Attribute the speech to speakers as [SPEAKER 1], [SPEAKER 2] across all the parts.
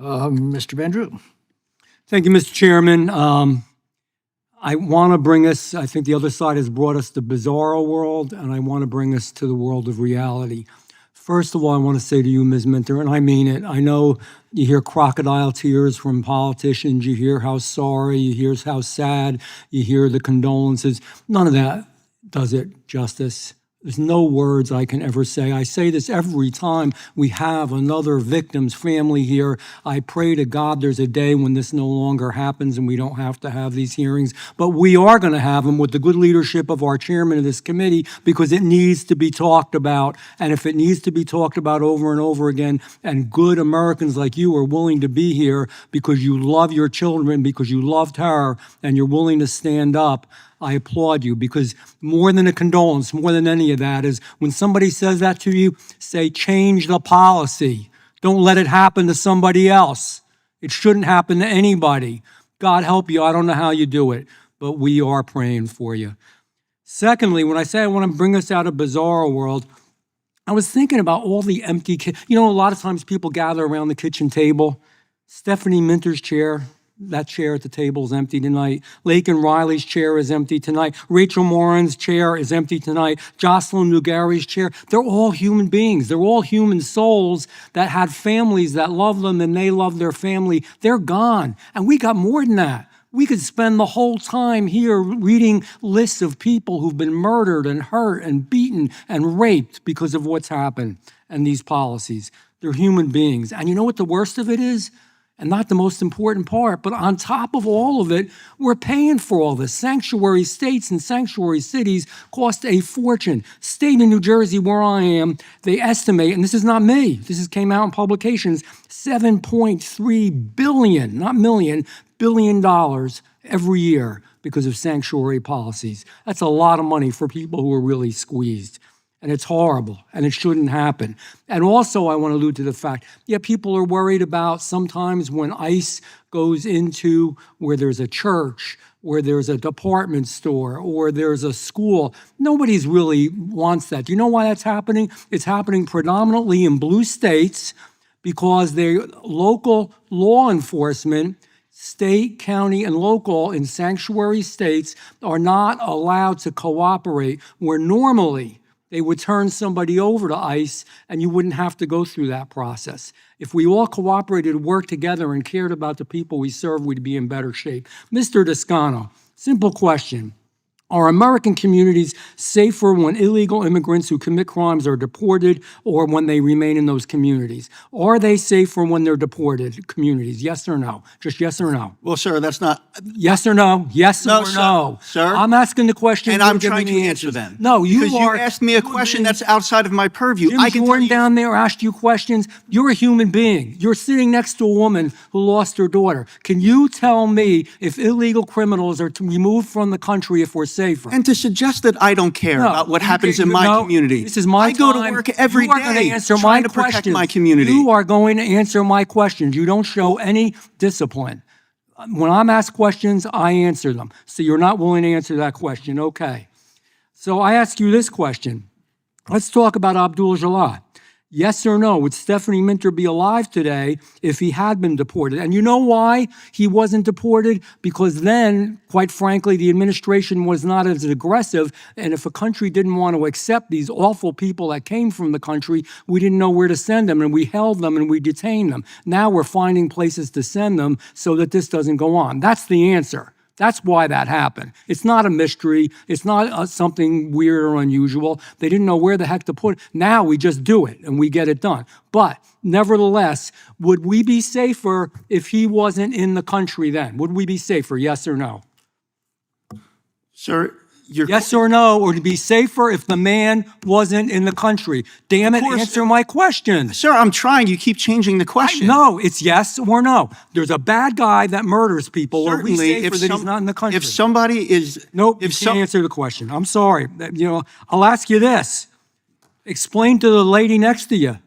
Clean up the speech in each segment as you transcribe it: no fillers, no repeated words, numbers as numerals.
[SPEAKER 1] Mr. Van Drew.
[SPEAKER 2] Thank you, Mr. Chairman. I want to bring us, I think the other side has brought us the bizarro world, and I want to bring us to the world of reality. First of all, I want to say to you, Ms. Minter, and I mean it, I know you hear crocodile tears from politicians, you hear how sorry, you hear how sad, you hear the condolences. None of that does it justice. There's no words I can ever say. I say this every time we have another victim's family here. I pray to God there's a day when this no longer happens and we don't have to have these hearings. But we are going to have them with the good leadership of our chairman of this committee because it needs to be talked about. And if it needs to be talked about over and over again, and good Americans like you are willing to be here because you love your children, because you loved her, and you're willing to stand up, I applaud you, because more than a condolence, more than any of that, is when somebody says that to you, say, change the policy. Don't let it happen to somebody else. It shouldn't happen to anybody. God help you. I don't know how you do it, but we are praying for you. Secondly, when I say I want to bring us out of bizarro world, I was thinking about all the empty, a lot of times people gather around the kitchen table. Stephanie Minter's chair, that chair at the table is empty tonight. Lake and Riley's chair is empty tonight. Rachel Moran's chair is empty tonight. Jocelyn Nugari's chair. They're all human beings. They're all human souls that had families that love them and they love their family. They're gone. And we got more than that. We could spend the whole time here reading lists of people who've been murdered and hurt and beaten and raped because of what's happened and these policies. They're human beings. And you know what the worst of it is? And not the most important part, but on top of all of it, we're paying for all this. Sanctuary states and sanctuary cities cost a fortune. State of New Jersey, where I am, they estimate, and this is not me, came out in publications, $7.3 billion, not million, billion dollars every year because of sanctuary policies. That's a lot of money for people who are really squeezed. And it's horrible, and it shouldn't happen. And also, I want to allude to the fact, people are worried about sometimes when ICE goes into where there's a church, where there's a department store, or there's a school. Nobody's really wants that. Do you know why that's happening? It's happening predominantly in blue states because their local law enforcement, state, county, and local in sanctuary states are not allowed to cooperate where normally they would turn somebody over to ICE and you wouldn't have to go through that process. If we all cooperated, worked together, and cared about the people we serve, we'd be in better shape. Mr. Descano, simple question. Are American communities safer when illegal immigrants who commit crimes are deported or when they remain in those communities? Are they safer when they're deported communities? Yes or no? Just yes or no?
[SPEAKER 3] Well, sir, that's not...
[SPEAKER 2] Yes or no? Yes or no?
[SPEAKER 3] Sir?
[SPEAKER 2] I'm asking the question.
[SPEAKER 3] And I'm trying to answer them.
[SPEAKER 2] No, you
[SPEAKER 3] because
[SPEAKER 2] are...
[SPEAKER 3] you asked me a question that's outside of my purview.
[SPEAKER 2] Jim Jordan down there asked you questions. You're a human being. You're sitting next to a woman who lost her daughter. Can you tell me if illegal criminals are removed from the country if we're safer?
[SPEAKER 3] And to suggest that I don't care about what happens in my community.
[SPEAKER 2] This is my
[SPEAKER 3] I go to work every day trying to protect my community.
[SPEAKER 2] You are going to answer my questions. You don't show any discipline. When I'm asked questions, I answer them. So you're not willing to answer that question. Okay. So I ask you this question. Let's talk about Abdul Jalal. Yes or no, would Stephanie Minter be alive today if he had been deported? And you know why he wasn't deported? Because then, quite frankly, the administration was not as aggressive, and if a country didn't want to accept these awful people that came from the country, we didn't know where to send them, and we held them and we detained them. Now we're finding places to send them so that this doesn't go on. That's the answer. That's why that happened. It's not a mystery. It's not something weird or unusual. They didn't know where the heck to put it. Now we just do it and we get it done. But nevertheless, would we be safer if he wasn't in the country then? Would we be safer, yes or no?
[SPEAKER 3] Sir,
[SPEAKER 2] yes or no, or to be safer if the man wasn't in the country? Damn it, answer my question.
[SPEAKER 3] Sir, I'm trying. You keep changing the question.
[SPEAKER 2] No, it's yes or no. There's a bad guy that murders people. Are we safer that he's not in the country?
[SPEAKER 3] If somebody is...
[SPEAKER 2] Nope, you can't answer the question. I'm sorry. I'll ask you this. Explain to the lady next to you.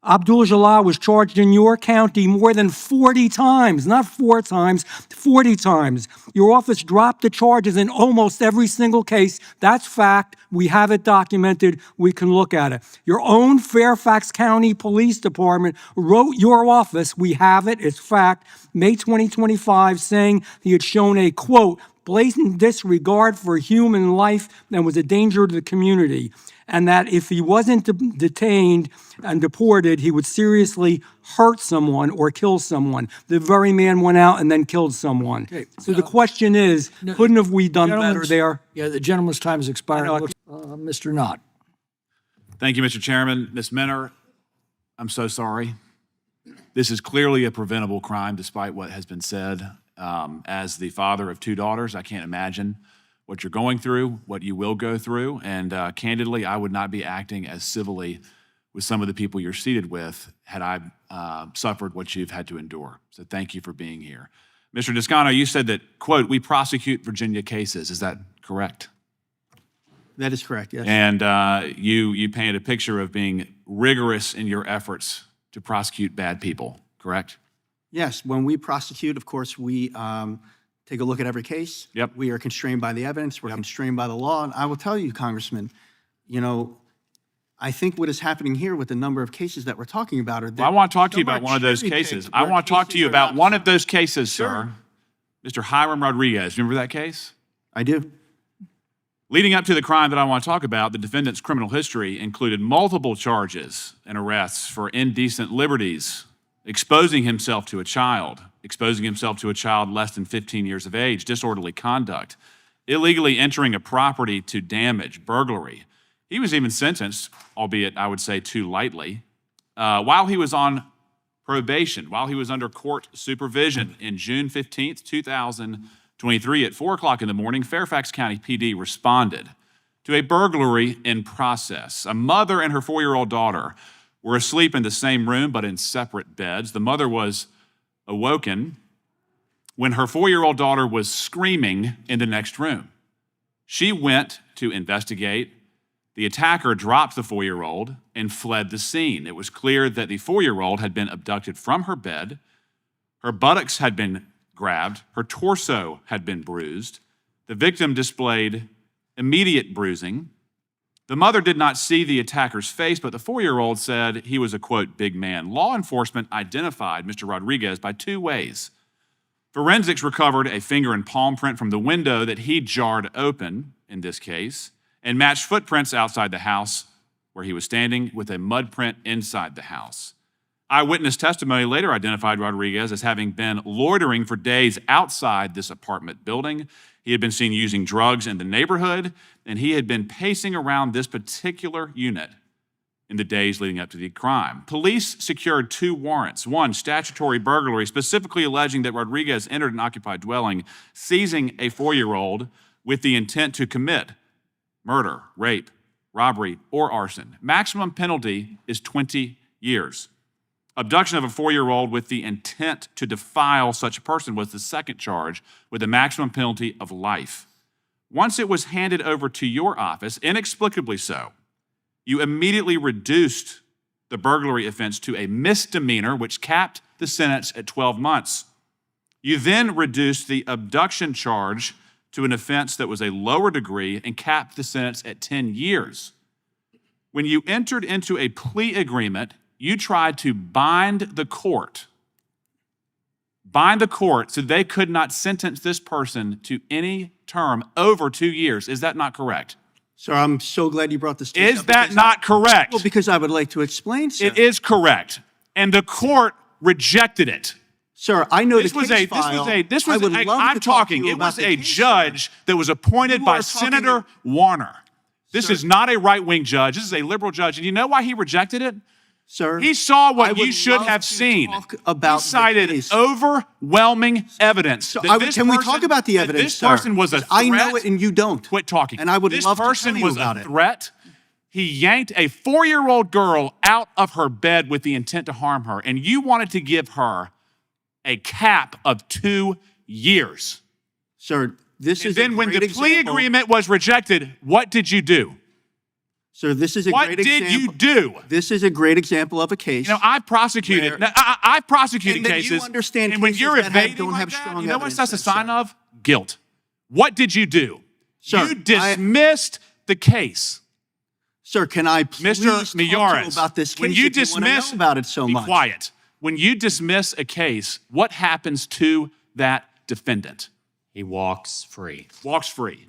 [SPEAKER 2] Abdul Jalal was charged in your county more than 40 times, not 4 times, 40 times. Your office dropped the charges in almost every single case. That's fact. We have it documented. We can look at it. Your own Fairfax County Police Department wrote your office, we have it, it's fact, May 2025, saying he had shown a, quote, blatant disregard for human life and was a danger to the community, and that if he wasn't detained and deported, he would seriously hurt someone or kill someone. The very man went out and then killed someone.
[SPEAKER 1] Okay.
[SPEAKER 2] So the question is, couldn't have we done better there?
[SPEAKER 1] Yeah, the gentleman's time has expired. Mr. Knott.
[SPEAKER 4] Thank you, Mr. Chairman. Ms. Minner, I'm so sorry. This is clearly a preventable crime, despite what has been said. As the father of 2 daughters, I can't imagine what you're going through, what you will go through, and candidly, I would not be acting as civilly with some of the people you're seated with had I suffered what you've had to endure. So thank you for being here. Mr. Descano, you said that, quote, we prosecute Virginia cases. Is that correct?
[SPEAKER 3] That is correct, yes.
[SPEAKER 4] And you painted a picture of being rigorous in your efforts to prosecute bad people, correct?
[SPEAKER 3] Yes, when we prosecute, of course, we take a look at every case.
[SPEAKER 4] Yep.
[SPEAKER 3] We are constrained by the evidence. We're constrained by the law. And I will tell you, Congressman, you know, I think what is happening here with the number of cases that we're talking about are that
[SPEAKER 4] Well, I want to talk to you
[SPEAKER 3] some
[SPEAKER 4] about
[SPEAKER 3] are
[SPEAKER 4] one of those
[SPEAKER 3] cherry-picked
[SPEAKER 4] cases. I
[SPEAKER 3] where
[SPEAKER 4] want to talk to
[SPEAKER 3] cases
[SPEAKER 4] you
[SPEAKER 3] are
[SPEAKER 4] about
[SPEAKER 3] not-
[SPEAKER 4] one of those cases,
[SPEAKER 3] Sure.
[SPEAKER 4] sir. Mr. Hiram Rodriguez, remember that case?
[SPEAKER 3] I do.
[SPEAKER 4] Leading up to the crime that I want to talk about, the defendant's criminal history included multiple charges and arrests for indecent liberties, exposing himself to a child less than 15 years of age, disorderly conduct, illegally entering a property to damage, burglary. He was even sentenced, albeit I would say too lightly, while he was on probation, while he was under court supervision. In June 15th, 2023 at 4 o'clock in the morning, Fairfax County PD responded to a burglary in process. A mother and her 4-year-old daughter were asleep in the same room but in separate beds. The mother was awoken when her 4-year-old daughter was screaming in the next room. She went to investigate. The attacker dropped the 4-year-old and fled the scene. It was clear that the 4-year-old had been abducted from her bed. Her buttocks had been grabbed. Her torso had been bruised. The victim displayed immediate bruising. The mother did not see the attacker's face, but the 4-year-old said he was a, quote, big man. Law enforcement identified Mr. Rodriguez by 2 ways. Forensics recovered a finger and palm print from the window that he jarred open in this case, and matched footprints outside the house where he was standing with a mud print inside the house. Eyewitness testimony later identified Rodriguez as having been loitering for days outside this apartment building. He had been seen using drugs in the neighborhood, and he had been pacing around this particular unit in the days leading up to the crime. Police secured 2 warrants. One, statutory burglary, specifically alleging that Rodriguez entered an occupied dwelling, seizing a 4-year-old with the intent to commit murder, rape, robbery, or arson. Maximum penalty is 20 years. Abduction of a 4-year-old with the intent to defile such a person was the second charge, with a maximum penalty of life. Once it was handed over to your office, inexplicably so, you immediately reduced the burglary offense to a misdemeanor, which capped the sentence at 12 months. You then reduced the abduction charge to an offense that was a lower degree and capped the sentence at 10 years. When you entered into a plea agreement, you tried to bind the court so they could not sentence this person to any term over 2 years. Is that not correct?
[SPEAKER 3] Sir, I'm so glad you brought this to
[SPEAKER 4] Is that not correct?
[SPEAKER 3] Well, because I would like to explain, sir.
[SPEAKER 4] It is correct. And the court rejected it.
[SPEAKER 3] Sir, I know
[SPEAKER 4] This
[SPEAKER 3] the
[SPEAKER 4] was
[SPEAKER 3] case
[SPEAKER 4] a, this
[SPEAKER 3] file.
[SPEAKER 4] was a, this was,
[SPEAKER 3] I would
[SPEAKER 4] a,
[SPEAKER 3] love
[SPEAKER 4] I'm
[SPEAKER 3] to talk to
[SPEAKER 4] talking,
[SPEAKER 3] you
[SPEAKER 4] it was
[SPEAKER 3] about the
[SPEAKER 4] a
[SPEAKER 3] case,
[SPEAKER 4] judge that was appointed
[SPEAKER 3] You
[SPEAKER 4] by
[SPEAKER 3] are talking-
[SPEAKER 4] Senator Warner. This
[SPEAKER 3] Sir.
[SPEAKER 4] is not a right-wing judge. This is a liberal judge. And you know why he rejected it?
[SPEAKER 3] Sir,
[SPEAKER 4] He saw
[SPEAKER 3] I
[SPEAKER 4] what
[SPEAKER 3] would
[SPEAKER 4] you should
[SPEAKER 3] love
[SPEAKER 4] have
[SPEAKER 3] to
[SPEAKER 4] seen.
[SPEAKER 3] talk about
[SPEAKER 4] He
[SPEAKER 3] the
[SPEAKER 4] cited
[SPEAKER 3] case.
[SPEAKER 4] overwhelming evidence.
[SPEAKER 3] So
[SPEAKER 4] that this
[SPEAKER 3] can we
[SPEAKER 4] person-
[SPEAKER 3] talk about the
[SPEAKER 4] that
[SPEAKER 3] evidence,
[SPEAKER 4] This
[SPEAKER 3] sir?
[SPEAKER 4] person was a threat.
[SPEAKER 3] I know it and you don't.
[SPEAKER 4] Quit talking.
[SPEAKER 3] And I would
[SPEAKER 4] this
[SPEAKER 3] love to
[SPEAKER 4] person
[SPEAKER 3] tell you
[SPEAKER 4] was
[SPEAKER 3] about
[SPEAKER 4] a
[SPEAKER 3] it.
[SPEAKER 4] threat. He yanked a 4-year-old girl out of her bed with the intent to harm her, and you wanted to give her a cap of 2 years.
[SPEAKER 3] Sir, this
[SPEAKER 4] And
[SPEAKER 3] is
[SPEAKER 4] then
[SPEAKER 3] a
[SPEAKER 4] when
[SPEAKER 3] great
[SPEAKER 4] the plea
[SPEAKER 3] example.
[SPEAKER 4] agreement was rejected, what did you do?
[SPEAKER 3] Sir, this is a
[SPEAKER 4] What
[SPEAKER 3] great
[SPEAKER 4] did
[SPEAKER 3] example.
[SPEAKER 4] you do?
[SPEAKER 3] This is a great example of a case.
[SPEAKER 4] You know, I've prosecuted.
[SPEAKER 3] Where-
[SPEAKER 4] Now, I've prosecuted
[SPEAKER 3] And that you
[SPEAKER 4] cases.
[SPEAKER 3] understand
[SPEAKER 4] and when
[SPEAKER 3] cases
[SPEAKER 4] you're
[SPEAKER 3] that
[SPEAKER 4] evading
[SPEAKER 3] don't
[SPEAKER 4] like
[SPEAKER 3] have
[SPEAKER 4] that,
[SPEAKER 3] strong
[SPEAKER 4] you know what
[SPEAKER 3] evidence
[SPEAKER 4] that's a
[SPEAKER 3] then,
[SPEAKER 4] sign
[SPEAKER 3] sir.
[SPEAKER 4] of? Guilt. What did you do?
[SPEAKER 3] Sir,
[SPEAKER 4] You dismissed the case.
[SPEAKER 3] Sir, can I please
[SPEAKER 4] Mr.
[SPEAKER 3] talk to you
[SPEAKER 4] Miyares,
[SPEAKER 3] about this case
[SPEAKER 4] when you
[SPEAKER 3] if you wanna
[SPEAKER 4] dismiss,
[SPEAKER 3] know about it so
[SPEAKER 4] be
[SPEAKER 3] much?
[SPEAKER 4] quiet. When you dismiss a case, what happens to that defendant?
[SPEAKER 5] He walks free.
[SPEAKER 4] Walks free.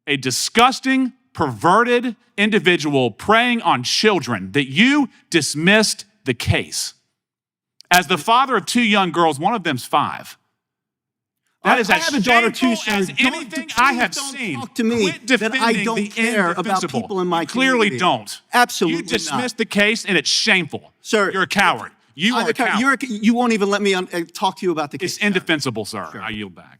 [SPEAKER 4] A disgusting, perverted individual preying on children that you dismissed the case. As the father of 2 young girls, one of them's 5. That is
[SPEAKER 3] I
[SPEAKER 4] as
[SPEAKER 3] have a daughter too,
[SPEAKER 4] shameful
[SPEAKER 3] sir.
[SPEAKER 4] as
[SPEAKER 3] Don't-
[SPEAKER 4] anything
[SPEAKER 3] please
[SPEAKER 4] I have
[SPEAKER 3] don't
[SPEAKER 4] seen.
[SPEAKER 3] talk to me
[SPEAKER 4] Quit
[SPEAKER 3] that I
[SPEAKER 4] defending
[SPEAKER 3] don't
[SPEAKER 4] the
[SPEAKER 3] care about
[SPEAKER 4] indefensible.
[SPEAKER 3] people in my
[SPEAKER 4] You clearly
[SPEAKER 3] community.
[SPEAKER 4] don't.
[SPEAKER 3] Absolutely
[SPEAKER 4] You dismissed
[SPEAKER 3] not.
[SPEAKER 4] the case, and it's shameful.
[SPEAKER 3] Sir,
[SPEAKER 4] You're a coward. You are a coward.
[SPEAKER 3] You won't even let me talk to you about the case.
[SPEAKER 4] It's indefensible, sir. I yield back.